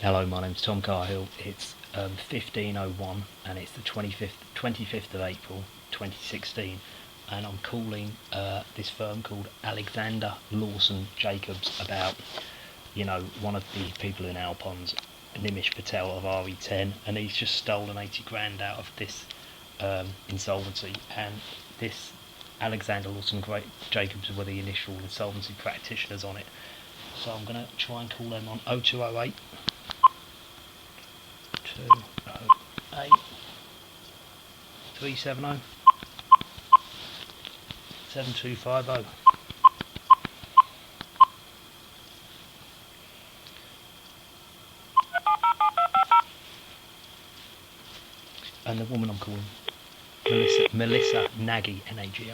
Hello, my name's Tom Carhill. It's 15:01 and it's the 25th of April 2016, and I'm calling this firm called Alexander Lawson Jacobs about, one of the people in ALPonz, Nimish Patel of RE10, and he's just stolen 80 grand out of this insolvency, and this Alexander Lawson Jacobs were the initial insolvency practitioners on it. So I'm going to try and call them on 0208 208 370 7250. And the woman I'm calling, Melissa Nagi, Nagi.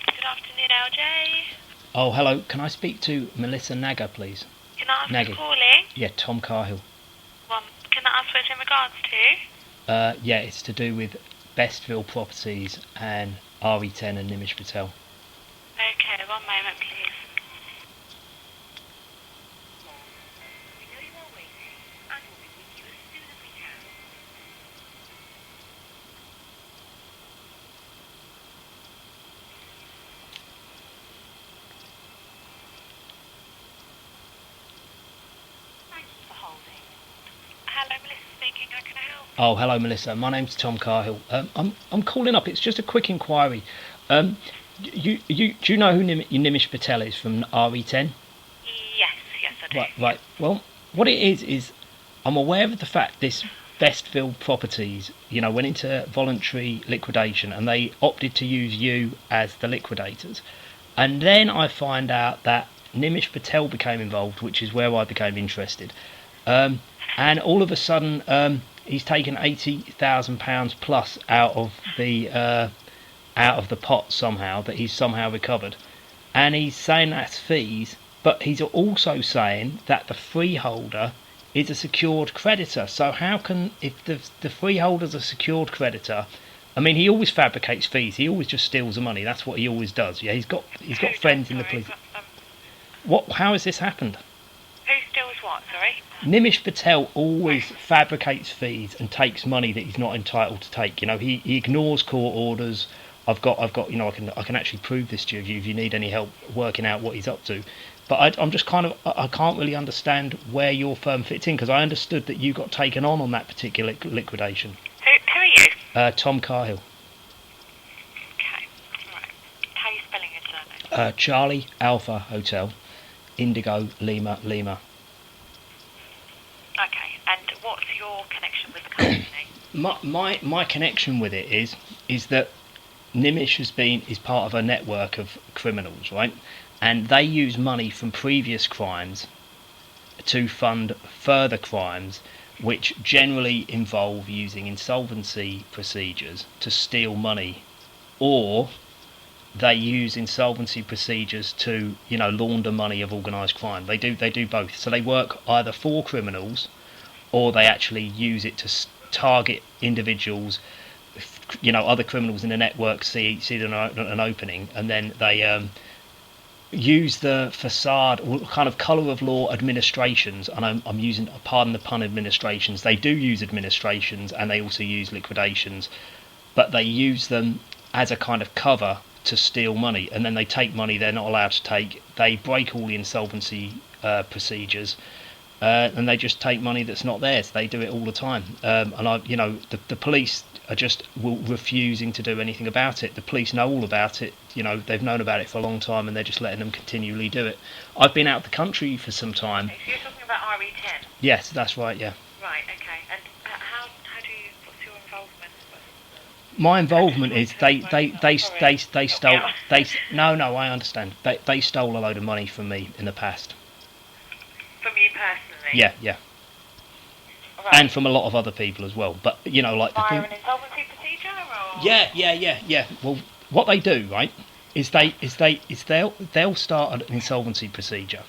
Good afternoon, LJ. Oh, hello. Can I speak to Melissa Naga, please? Can I ask Nagi. who's calling? Yeah, Tom Carhill. Can I ask what it's in regards to? Yeah, it's to do with Bestville Properties and RE10 and Nimish Patel. Okay, one moment, please. Hello, Melissa speaking. How can I help? Oh, hello, Melissa. My name's Tom Carhill. I'm calling up. It's just a quick inquiry. Do you know who Nimish Patel is from RE10? Yes, I do. Right. Well, what it is I'm aware of the fact this Bestville Properties, went into voluntary liquidation, and they opted to use you as the liquidators. And then I find out that Nimish Patel became involved, which is where I became interested. And all of a sudden, he's taken £80,000 plus out of the pot somehow, that he's somehow recovered, and he's saying that's fees. But he's also saying that the freeholder is a secured creditor. So how can, if the freeholder's a secured creditor? I mean, he always fabricates fees. He always just steals the money. That's what he always does. Yeah, he's got friends in the police. How has this happened? Who steals what? Sorry. Nimish Patel always fabricates fees and takes money that he's not entitled to take. He ignores court orders. I can actually prove this to you if you need any help working out what he's up to. But I'm just I can't really understand where your firm fits in, because I understood that you got taken on that particular liquidation. Who are you? Tom Carhill. Okay. Right. How are you spelling your surname? Charlie Alpha Hotel, Indigo Lima Lima. Okay. And what's your connection with the company? My connection with it is that Nimish is part of a network of criminals, right? And they use money from previous crimes to fund further crimes, which generally involve using insolvency procedures to steal money, or they use insolvency procedures to launder money of organised crime. They do both. So they work either for criminals, or they actually use it to target individuals. Other criminals in the network see an opening, and then they use the facade or kind of colour of law administrations, and I'm using, pardon the pun, administrations. They do use administrations, and they also use liquidations, but they use them as a kind of cover to steal money, and then they take money they're not allowed to take. They break all the insolvency procedures, and they just take money that's not theirs. They do it all the time, and the police are just refusing to do anything about it. The police know all about it. They've known about it for a long time, and they're just letting them continually do it. I've been out of the country for some time. Okay, so you're talking about RE10? Yes, that's right. Yeah. Right. Okay. And what's your involvement? My involvement is they stole. No, I understand. They stole a load of money from me in the past. From you personally? Yeah. Right. And from a lot of other people as well. But Via an insolvency procedure, or? Yeah. Well, what they do, right, is they'll start an insolvency procedure.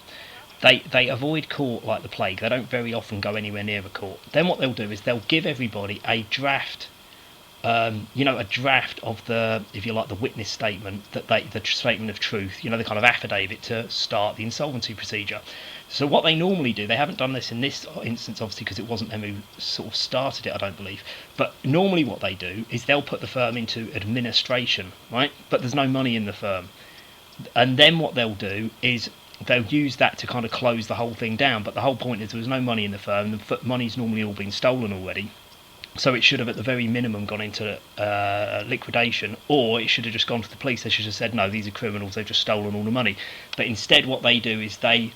They avoid court like the plague. They don't very often go anywhere near a court. Then what they'll do is they'll give everybody a draft a draft of the, if you like, the witness statement, the statement of truth, the kind of affidavit to start the insolvency procedure. So what they normally do, they haven't done this in this instance, obviously, because it wasn't them who sort of started it, I don't believe. But normally what they do is they'll put the firm into administration, right? But there's no money in the firm. And then what they'll do is they'll use that to kind of close the whole thing down. But the whole point is there was no money in the firm. The money's normally all been stolen already. So it should have, at the very minimum, gone into liquidation, or it should have just gone to the police. They should have said, no, these are criminals, they've just stolen all the money. But instead what they do is they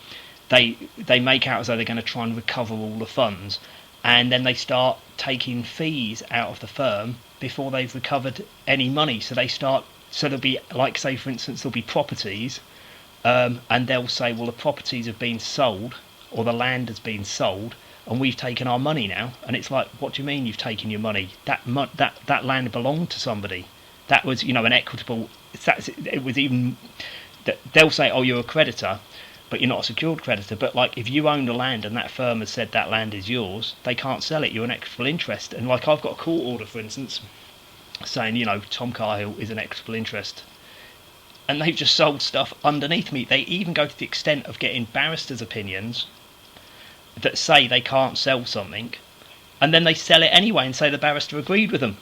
make out as though they're going to try and recover all the funds, and then they start taking fees out of the firm before they've recovered any money. So there'll be, like, say, for instance, there'll be properties, and they'll say, well, the properties have been sold, or the land has been sold, and we've taken our money now. And it's like, what do you mean you've taken your money? That land belonged to somebody. That was, an equitable. It was even. They'll say, oh, you're a creditor, but you're not a secured creditor. But like, if you own the land and that firm has said that land is yours, they can't sell it. You're an equitable interest. And like, I've got a court order, for instance, saying, Tom Cahill is an equitable interest. And they've just sold stuff underneath me. They even go to the extent of getting barristers' opinions that say they can't sell something, and then they sell it anyway and say the barrister agreed with them.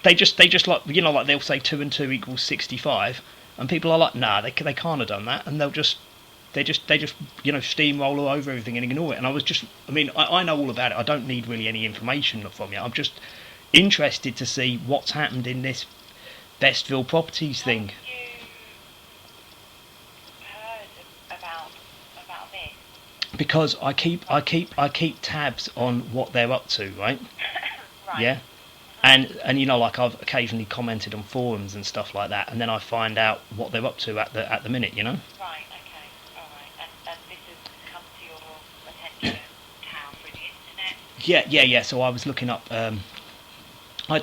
They just like, like they'll say 2 and 2 equals 65, and people are like, nah, they can't have done that, and they just steamroll over everything and ignore it. And I know all about it. I don't need really any information from you. I'm just interested to see what's happened in this Bestville Properties thing. Because I keep tabs on what they're up to, right? Right. Yeah, and like, I've occasionally commented on forums and stuff like that, and then I find out what they're up to at the minute, Right. Okay. All right. And this has come to your attention how through the internet? Yeah. So I was looking up. I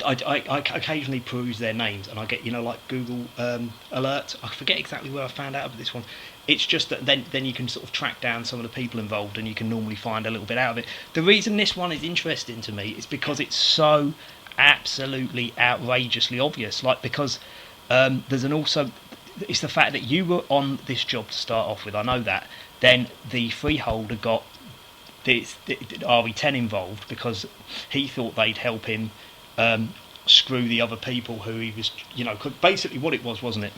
occasionally peruse their names, and I get like Google alerts. I forget exactly where I found out about this one. It's just that then you can sort of track down some of the people involved, and you can normally find a little bit out of it. The reason this one is interesting to me is because it's so absolutely outrageously obvious. Like, because it's the fact that you were on this job to start off with. I know that. Then the freeholder got the RE10 involved because he thought they'd help him screw the other people who he was, basically what it was, wasn't it?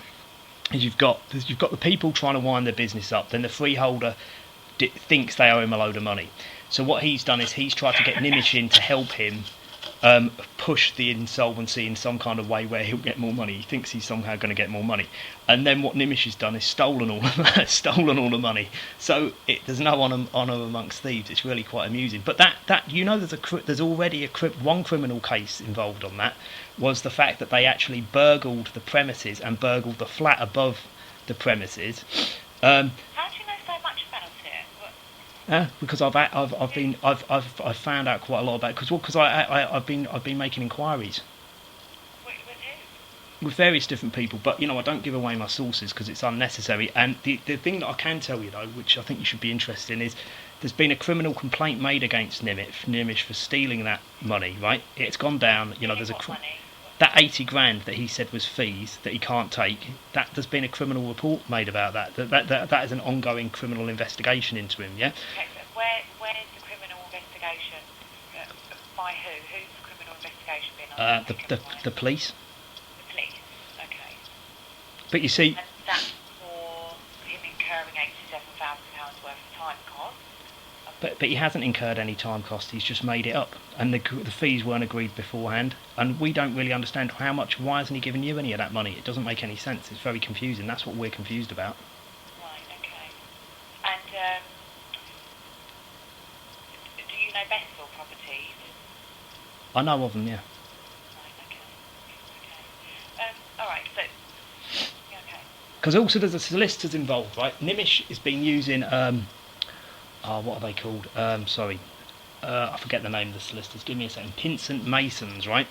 Is you've got the people trying to wind their business up, then the freeholder thinks they owe him a load of money. So what he's done is he's tried to get Nimish in to help him push the insolvency in some kind of way where he'll get more money. He thinks he's somehow going to get more money, and then what Nimish has done is stolen all the money. So there's no honour amongst thieves. It's really quite amusing. But that there's already one criminal case involved on that. Was the fact that they actually burgled the premises and burgled the flat above the premises. How do you know so much about it? Because I've found out quite a lot about it. Because I've been making inquiries With who? with various different people, but I don't give away my sources because it's unnecessary. And the thing that I can tell you, though, which I think you should be interested in, is there's been a criminal complaint made against Nimish for stealing that money. Right? It's gone down. There's money? That 80 grand that he said was fees that he can't take. That there's been a criminal report made about that. That is an ongoing criminal investigation into him. Yeah. Okay, so where's the criminal investigation? By who? Who's the criminal investigation being undertaken by? The police. The police. Okay. But you see. And that's for him incurring £87,000 worth of time costs. But he hasn't incurred any time cost. He's just made it up, and the fees weren't agreed beforehand. And we don't really understand how much. Why hasn't he given you any of that money? It doesn't make any sense. It's very confusing. That's what we're confused about. Right. Okay. And do you know Bestville Properties? I know of them, yeah. Right. Okay. All right. So. Okay. Because also there's the solicitors involved, right? Nimish has been using what are they called? I forget the name of the solicitors. Give me a second. Pinsent Masons, right?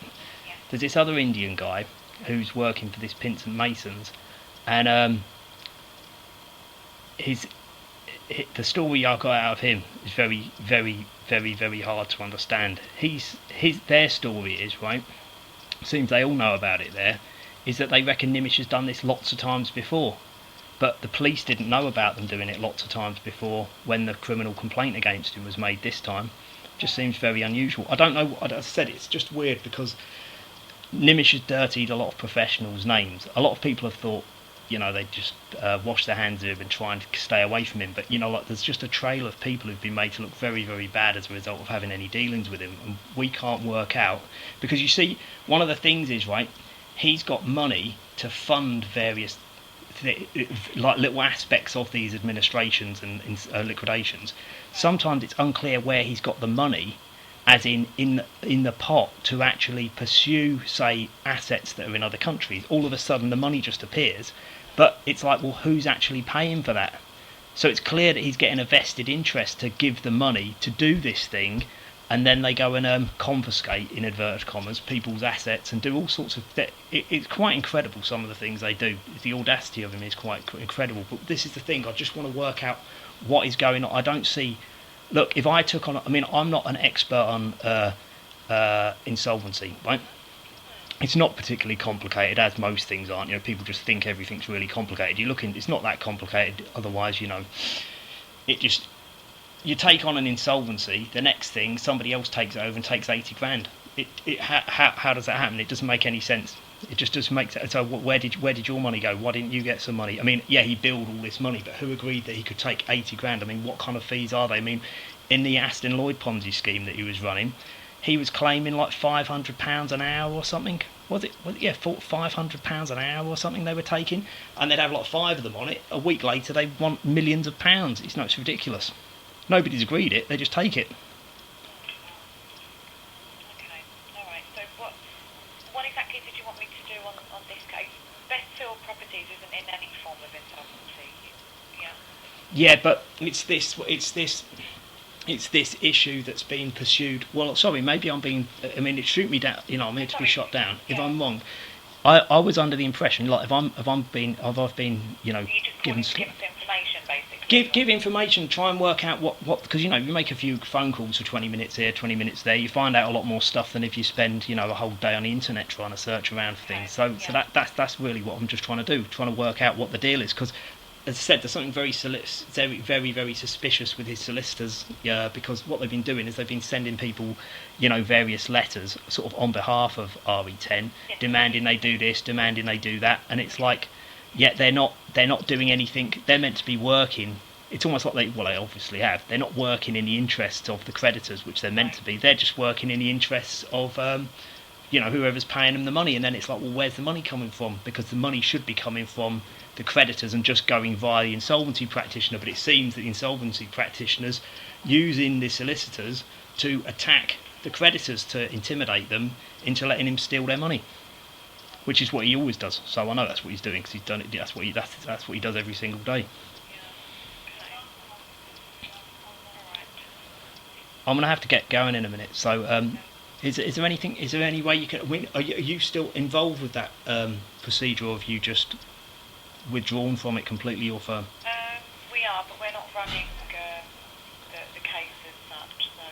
Yeah. There's this other Indian guy who's working for this Pinsent Masons, and the story I got out of him is very, very, very, very hard to understand. Their story is, right, seems they all know about it there, is that they reckon Nimish has done this lots of times before. But the police didn't know about them doing it lots of times before when the criminal complaint against him was made this time. Just seems very unusual. I don't know, as I said, it's just weird because Nimish has dirtied a lot of professionals' names. A lot of people have thought, they just wash their hands of him and try and stay away from him. But, there's just a trail of people who've been made to look very, very bad as a result of having any dealings with him. And we can't work out. Because you see, one of the things is, right, he's got money to fund various like little aspects of these administrations and liquidations. Sometimes it's unclear where he's got the money, as in the pot, to actually pursue, say, assets that are in other countries. All of a sudden the money just appears, but it's like, well, who's actually paying for that? So it's clear that he's getting a vested interest to give the money to do this thing, and then they go and confiscate, in inverted commas, people's assets and do all sorts of... It's quite incredible, some of the things they do. The audacity of him is quite incredible. But this is the thing, I just want to work out what is going on. I don't see... Look, if I took on... I'm not an expert on insolvency, right? It's not particularly complicated, as most things aren't. People just think everything's really complicated. It's not that complicated, otherwise, it just... You take on an insolvency, the next thing, somebody else takes over and takes 80 grand. How does that happen? It doesn't make any sense. It just doesn't make sense. So where did your money go? Why didn't you get some money? He billed all this money, but who agreed that he could take 80 grand? what kind of fees are they? In the Aston Lloyd Ponzi scheme that he was running, he was claiming like £500 an hour or something. Was it? Yeah, £500 an hour or something they were taking, and they'd have like 5 of them on it. A week later, they want millions of pounds. It's ridiculous. Nobody's agreed it, they just take it. Okay, alright, so what exactly did you want me to do on this case? Bestville Properties isn't in any form of insolvency, yeah? Yeah, but it's this issue that's being pursued. Well, sorry, maybe I'm being... it shoot me down, I'm here to be shot down. Yeah. If I'm wrong, I was under the impression, like, if I've been, given... information, basically. Give information, try and work out what because you make a few phone calls for 20 minutes here, 20 minutes there, you find out a lot more stuff than if you spend a whole day on the internet trying to search around for things. So that's really what I'm just trying to do, trying to work out what the deal is, because as I said, there's something very very, very suspicious with his solicitors, because what they've been doing is they've been sending people various letters sort of on behalf of RE10, demanding they do this, demanding they do that, and it's like, yet they're not doing anything. They're meant to be working. It's almost like they obviously have. They're not working in the interests of the creditors, which they're meant to be. They're just working in the interests of whoever's paying them the money. And then it's like, well, where's the money coming from? Because the money should be coming from the creditors and just going via the insolvency practitioner. But it seems that the insolvency practitioners using the solicitors to attack the creditors, to intimidate them into letting him steal their money. Which is what he always does. So I know that's what he's doing, because he's done it. That's what he does every single day. I'm gonna have to get going in a minute. So, is there anything? Is there any way you can? Are you still involved with that procedure, or have you just withdrawn from it completely, your firm? We are, but we're not running the case as such. So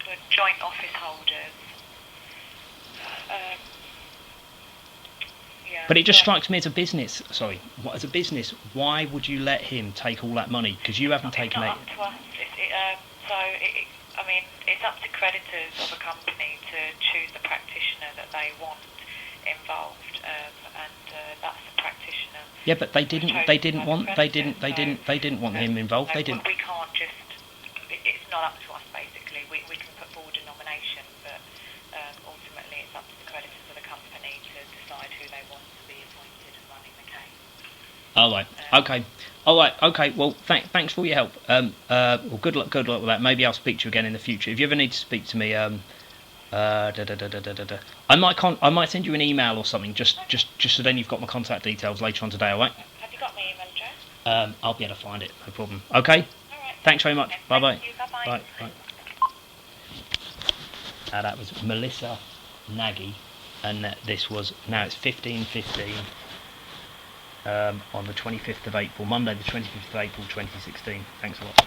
we're joint office holders. But it just strikes me as a business. Sorry, as a business, why would you let him take all that money? Because you haven't taken it. It's not up to us. It's up to creditors of a company to choose the practitioner that they want involved, and that's the practitioner. Yeah, but they didn't want him involved. They didn't. We can't just. It's not up to us, basically. We can put forward a nomination, but ultimately it's up to the creditors of the company to decide who they want to be appointed and running the case. All right. Okay. All right. Okay. Well, thanks for all your help. Well, good luck with that. Maybe I'll speak to you again in the future. If you ever need to speak to me, I might send you an email or something, just so then you've got my contact details later on today. All right. Have you got my email address? I'll be able to find it. No problem. Okay. All right. Thanks very much. Okay. Bye-bye. Thank you. Bye-bye. Bye. Bye. That was Melissa Nagi, and this was, now it's 15:15 on the 25th of April, Monday the 25th of April 2016. Thanks a lot.